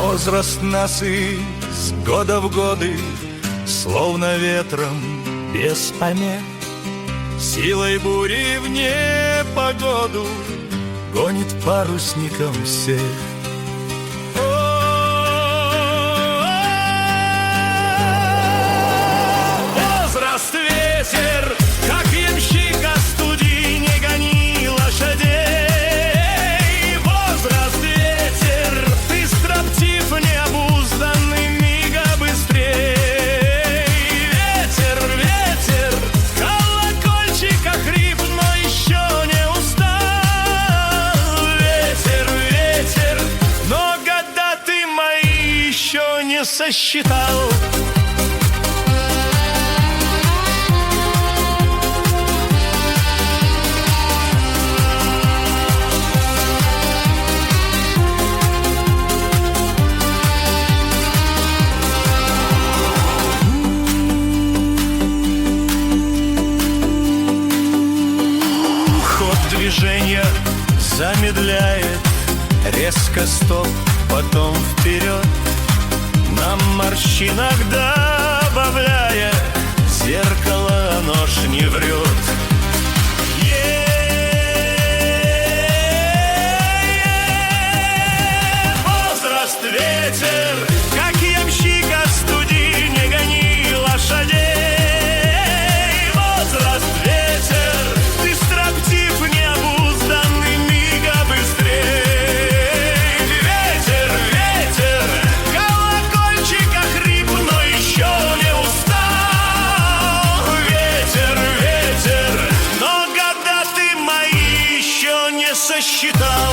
Возраст нас из года в годы, словно ветром без помех, силой бури в непогоду гонит парусником всех. Возраст ветер, как ямщика студи, не гони лошадей. Возраст ветер, ты строптив, необузданный, мига быстрей. Ветер, ветер, колокольчика хрип, но еще не устал. Ветер, ветер, но года ты мои еще не сосчитал. Движение замедляет, резко стоп, потом вперед. На морщинах добавляя, зеркало нож не врет. Возраст ветер, как ямщика студи, не гони лошадей. Возраст ветер, ты строптив, необузданный, мига быстрей. Ветер, ветер, колокольчика хрип, но еще не устал. Ветер, ветер, но года ты мои еще не сосчитал.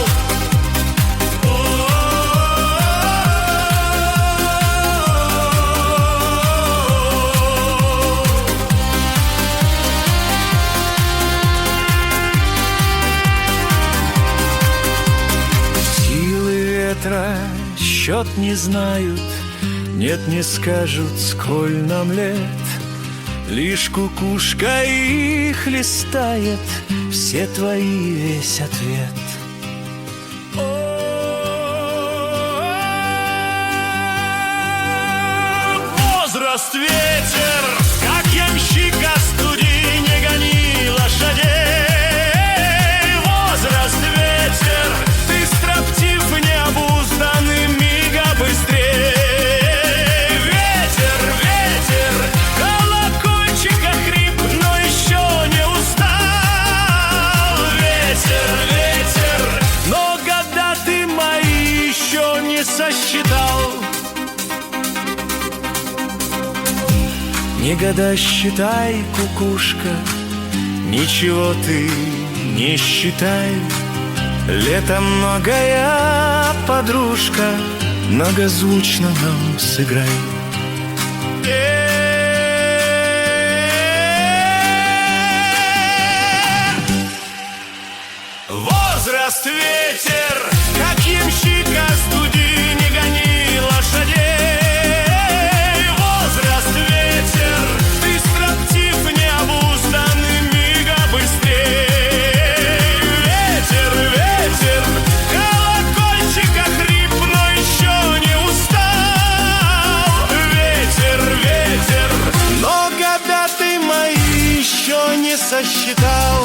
Счет не знают, нет, не скажут, сколь нам лет. Лишь кукушка их листает, все твои весь ответ. Возраст ветер, как ямщика студи, не гони лошадей. Возраст ветер, ты строптив, необузданный, мига быстрей. Ветер, ветер, колокольчика хрип, но еще не устал. Ветер, ветер, но года ты мои еще не сосчитал. Не года считай, кукушка, ничего ты не считай. Лето многая подружка, многозвучно нам сыграй. Возраст ветер, как ямщика студи, не гони лошадей. Возраст ветер, ты строптив, необузданный, мига быстрей. Ветер, ветер, колокольчика хрип, но еще не устал. Ветер, ветер, но года ты мои еще не сосчитал.